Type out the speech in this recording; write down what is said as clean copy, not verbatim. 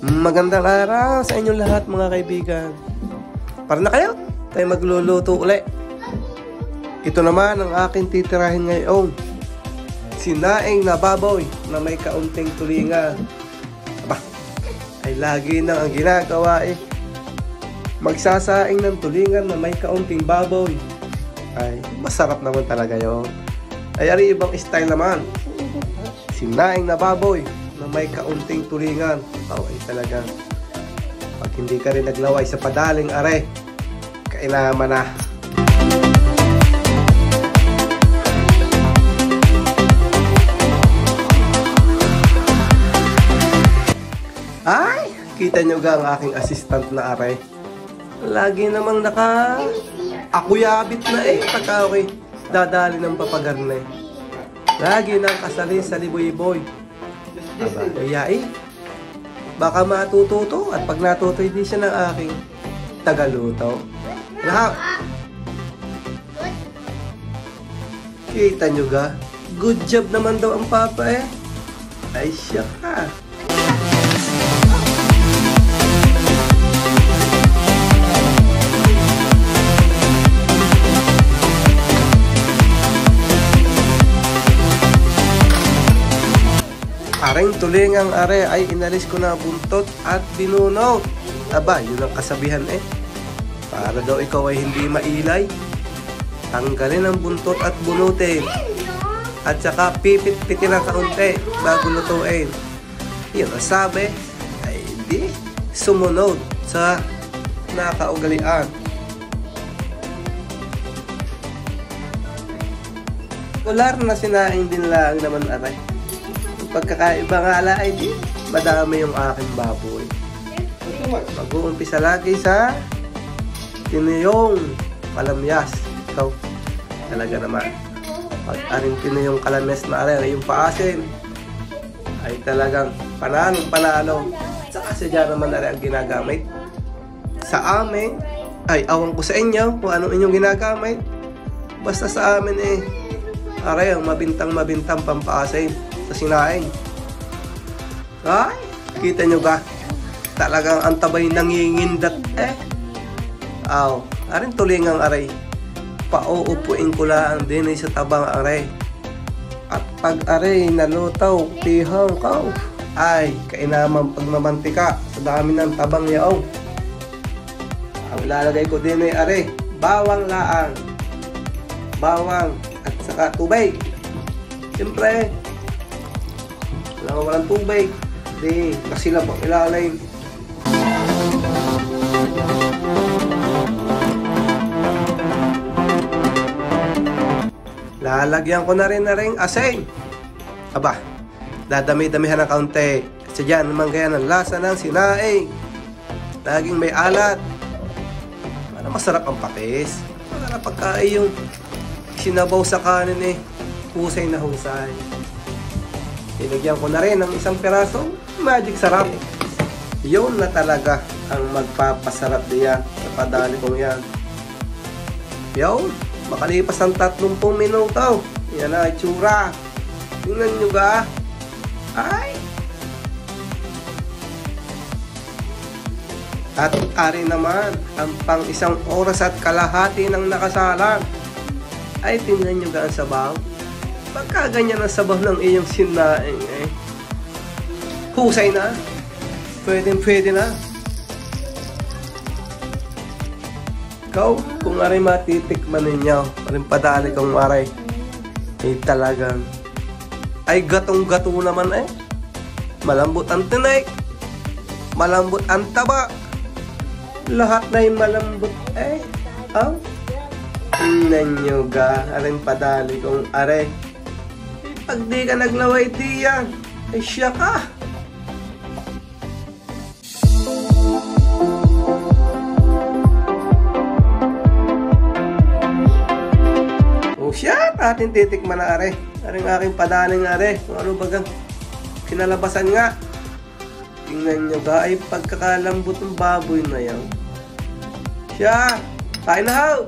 Magandang araw sa inyong lahat mga kaibigan. Para na kayo, tayo magluluto ulit. Ito naman ang aking titirahin ngayon. Sinaing na baboy na may kaunting tulingan. Aba, ay lagi nang ang ginagawa eh. Magsasaing ng tulingan na may kaunting baboy. Ay, masarap naman talaga yun. Ay, ari ibang style naman. Sinaing na baboy na may kaunting tulingan. Ay talaga. Pag hindi ka rin naglaway sa padaling are, kailangan na. Ay, kita nyo ga ang aking assistant na are. Lagi namang akuyabit na eh. Pagka okay, dadali ng papagar na eh. Lagi nang kasali sa liboy-boy. Aba, kaya eh. Baka matututo at pag natuto hindi siya ng aking tagaluto. Lahat. Kita nyo ga? Good job naman daw ang papa eh. Ay siya ka. Aring tulingang are ay inalis ko na buntot at binunot. Aba, yun ang kasabihan eh. Para daw ikaw ay hindi mailay, tanggalin ang buntot at bunutin. At saka pipit-pitin ng kaunti bago lutuin. Yun ang sabi ay hindi sumunod sa nakaugalian. Kular na sinaing din lang naman aray. Pagkakaiba nga ala ay di madami yung aking baboy. Mag-uumpisa lagi sa tiniyong kalamyas. Ikaw talaga naman. Pag-aring tiniyong kalamyas na aray, yung paasin ay talagang panalo. Saka siya naman aray ang ginagamit. Sa amin, ay awan ko sa inyo kung anong inyong ginagamit. Basta sa amin eh, aray ang mabintang pampaasin sa sinaing. Ay, kita nyo ba? Talagang ang tabay nangingindat eh. Aw, aring tulingang aray. Pauupuin ko lang din sa tabang aray. At pag aray nalutaw, tihang kaw. Ay, kainaman pagmamantika sa dami ng tabang yaw. Ang lalagay ko din ay aray, bawang laang. Bawang at saka tubig. Siyempre, walang tubig. Hindi, nasilap ang ilalim. Lalagyan ko na rin asin. Aba, dadami-damihan ng kaunti. Kasi dyan naman kaya ng lasa ng sinaing. Laging may alat. Para masarap ang patis. Para pagkain yung sinabaw sa kanin eh. Husay na husay. Ilagyan ko na rin ng isang pirasong magic sarap. Yun na talaga ang magpapasarap diyan sa padali kong yan. Yun, makalipas ang 30 minuto. Yan na itsura. Tingnan nyo ba? Ay! At ari naman ang pang 1 oras at kalahati ng nakasalang. Ay, tingnan nyo ga ang sabaw. Pagka ganyan ang sabaw ng iyong sinaing eh. Husay na. Pwede na. Ikaw, kung aray matitikman ninyo, aring padali kong aray, eh talagang, ay gatong-gato naman eh. Malambot ang tinik. Malambot ang taba. Lahat na yung malambot eh. Oh. Tingnan nyo ga, aring padali kong aray. Pag di ka naglaway diyan, ay siya ka. O siya, ating titikman na are. Aring aking padaling are. Kung ano bagang kinalabasan nga. Tingnan nyo ga, ay pagkakalambot ng baboy na yan. Siya, tayo na how.